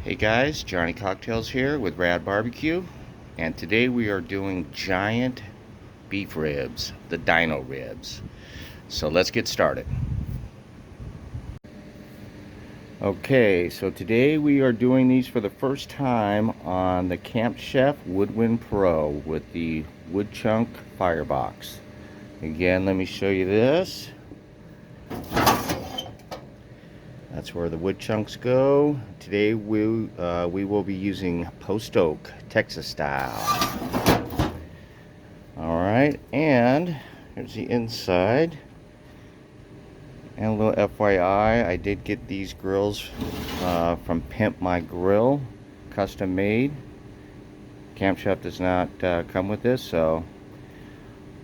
Hey guys, Johnny Cocktails here with Rad Barbecue, and today we are doing giant beef ribs, the Dino ribs. So let's get started. Okay, so today we are doing these for the first time on the Camp Chef Woodwind Pro with the wood chunk firebox. Again, let me show you this. That's where the wood chunks go. Today we will be using post oak, Texas style. Alright, and here's the inside. And a little FYI, I did get these grills from pimpmygrill, custom made. Camp Chef does not come with this, so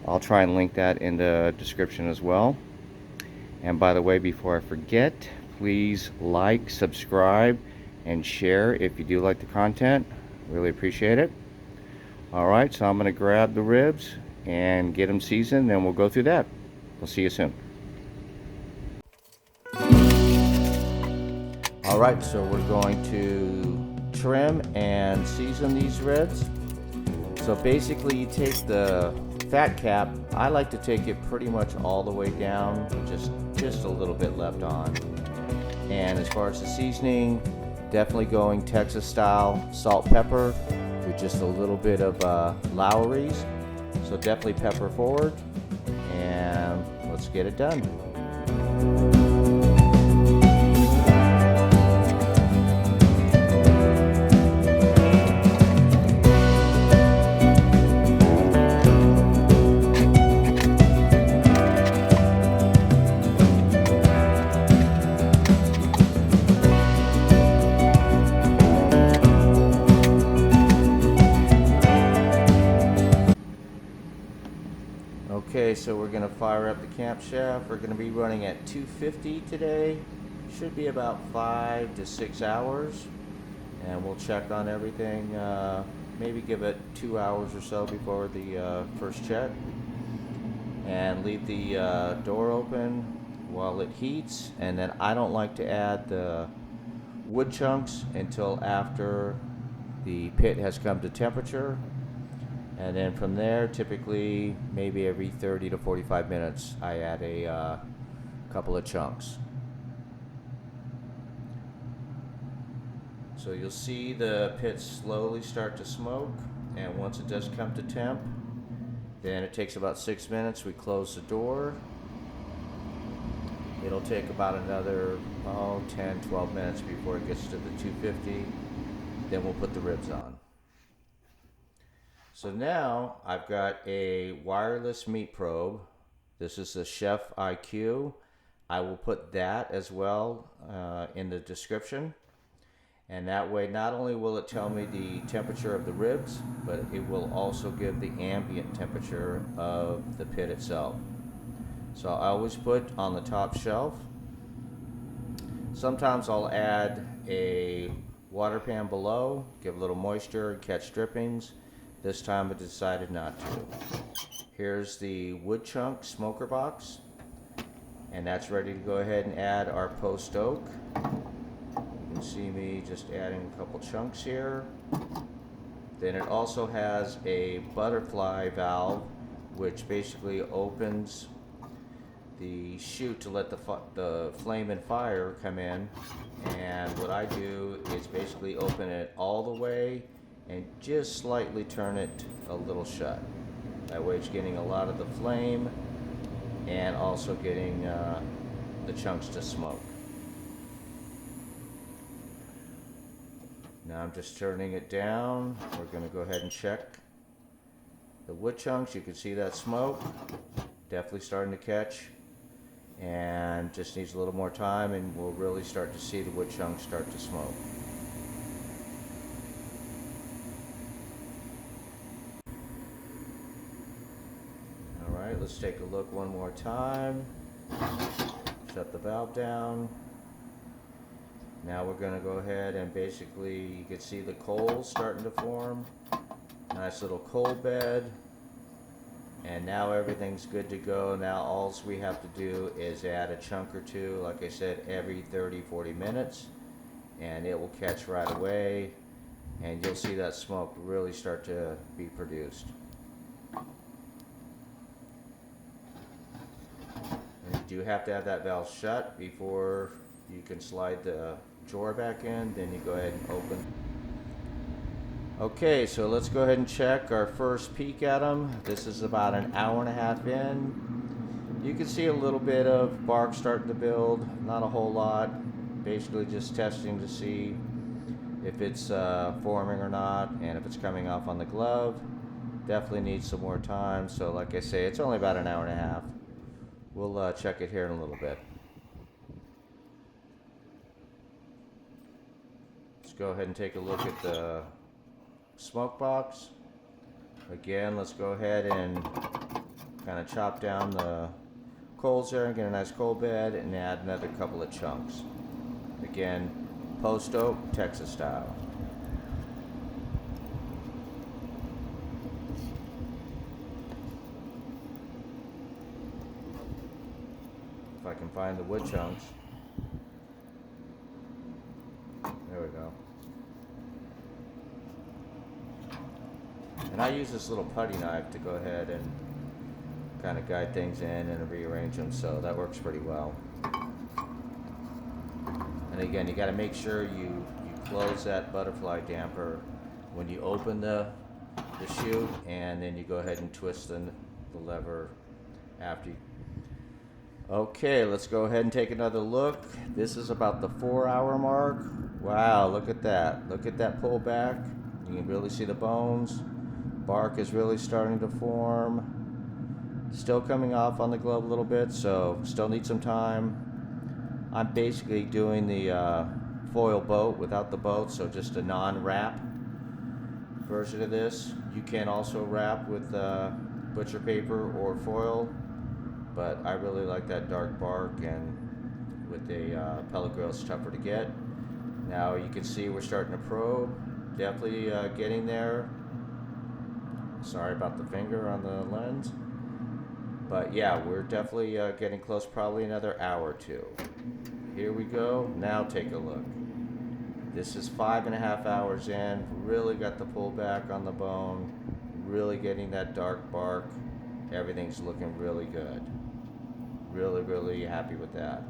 I'll try and link that in the description as well. And by the way, before I forget, please like, subscribe, and share if you do like the content. Really appreciate it. Alright, so I'm going to grab the ribs and get them seasoned, and we'll go through that. We'll see you soon. Alright, so we're going to trim and season these ribs. So basically you take the fat cap. I like to take it pretty much all the way down, just a little bit left on. And as far as the seasoning, definitely going Texas style, salt, pepper, with just a little bit of Lowry's. So definitely pepper forward, and let's get it done. Okay, so we're going to fire up the Camp Chef. We're going to be running at 250 today. Should be about 5 to 6 hours. And we'll check on everything, maybe give it 2 hours or so before the first check. And leave the door open while it heats. And then I don't like to add the wood chunks until after the pit has come to temperature. And then from there, typically maybe every 30 to 45 minutes, I add a couple of chunks. So you'll see the pit slowly start to smoke, and once it does come to temp, then it takes about 6 minutes. We close the door. It'll take about another 10, 12 minutes before it gets to the 250. Then we'll put the ribs on. So now I've got a wireless meat probe. This is the Chef IQ. I will put that as well in the description. And that way not only will it tell me the temperature of the ribs, but it will also give the ambient temperature of the pit itself. So I always put on the top shelf. Sometimes I'll add a water pan below, give a little moisture and catch drippings. This time I decided not to. Here's the wood chunk smoker box, and that's ready to go ahead and add our post oak. You can see me just adding a couple chunks here. Then it also has a butterfly valve, which basically opens the chute to let the flame and fire come in. And what I do is basically open it all the way and just slightly turn it a little shut. That way it's getting a lot of the flame and also getting the chunks to smoke. Now I'm just turning it down. We're going to go ahead and check the wood chunks. You can see that smoke definitely starting to catch, and just needs a little more time, and we'll really start to see the wood chunks start to smoke. Alright, let's take a look one more time. Shut the valve down. Now we're going to go ahead and basically, you can see the coals starting to form. Nice little coal bed. And now everything's good to go. Now all we have to do is add a chunk or two, like I said, every 30-40 minutes. and it will catch right away, and you'll see that smoke really start to be produced. And you do have to have that valve shut before you can slide the drawer back in, then you go ahead and open. Okay, so let's go ahead and check our first peek at them. This is about an hour and a half in. You can see a little bit of bark starting to build, not a whole lot. Basically just testing to see if it's forming or not, and if it's coming off on the glove. Definitely needs some more time, so like I say, it's only about an hour and a half. We'll check it here in a little bit. Let's go ahead and take a look at the smoke box. Again, let's go ahead and kind of chop down the coals there and get a nice coal bed and add another couple of chunks. Again, post oak, Texas style. If I can find the wood chunks. There we go. And I use this little putty knife to go ahead and kind of guide things in and rearrange them, so that works pretty well. And again, you got to make sure you close that butterfly damper when you open the chute, and then you go ahead and twist the lever after you. Okay, let's go ahead and take another look. This is about the 4-hour mark. Wow, look at that. Look at that pull back. You can really see the bones. Bark is really starting to form. Still coming off on the glove a little bit, so still need some time. I'm basically doing the foil boat without the boat, so just a non-wrap version of this. You can also wrap with butcher paper or foil, but I really like that dark bark, and with a pellet grill it's tougher to get. Now you can see we're starting to probe. Definitely getting there. Sorry about the finger on the lens. But yeah, we're definitely getting close, probably another hour or two. Here we go. Now take a look. This is 5.5 hours in. Really got the pullback on the bone. Really getting that dark bark. Everything's looking really good. Really, really happy with that.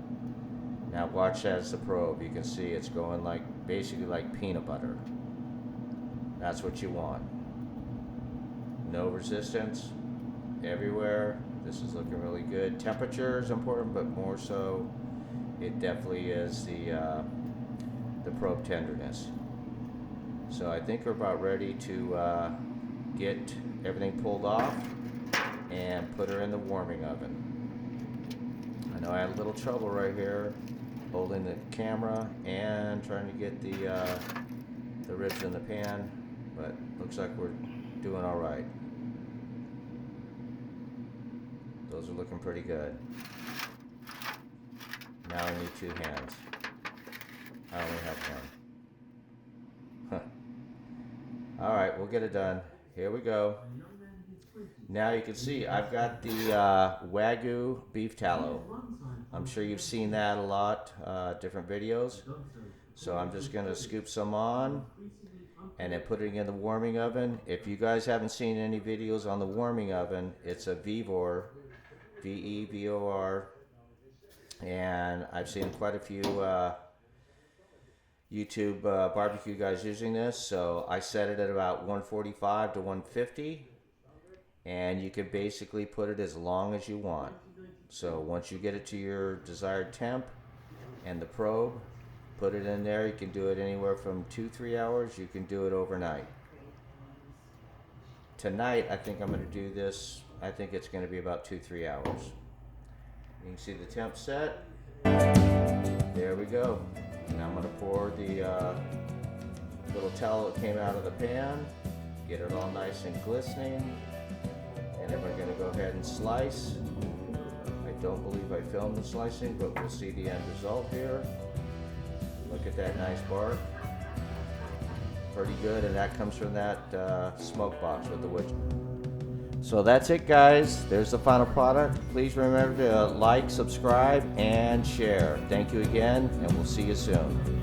Now watch as the probe. You can see it's going like basically like peanut butter. That's what you want. No resistance everywhere. This is looking really good. Temperature is important, but more so, it definitely is the probe tenderness. So I think we're about ready to get everything pulled off and put her in the warming oven. I know I had a little trouble right here holding the camera and trying to get the ribs in the pan, but looks like we're doing all right. Those are looking pretty good. Now I need 2 hands. I only have 1. Huh. All right, we'll get it done. Here we go. Now you can see I've got the Wagyu beef tallow. I'm sure you've seen that a lot, different videos. So I'm just gonna scoop some on and then put it in the warming oven. If you guys haven't seen any videos on the warming oven, it's a vevor, V-E-V-O-R, and I've seen quite a few YouTube barbecue guys using this. So I set it at about 145 to 150, and you can basically put it as long as you want. So once you get it to your desired temp and the probe, put it in there. You can do it anywhere from 2-3 hours. You can do it overnight. Tonight, I think I'm going to do this. I think it's going to be about 2-3 hours. You can see the temp set. There we go. Now I'm going to pour the little tallow that came out of the pan, get it all nice and glistening, and then we're going to go ahead and slice. I don't believe I filmed the slicing, but we'll see the end result here. Look at that nice bark. Pretty good, and that comes from that smoke box with the wood. So that's it, guys. There's the final product. Please remember to like, subscribe, and share. Thank you again, and we'll see you soon.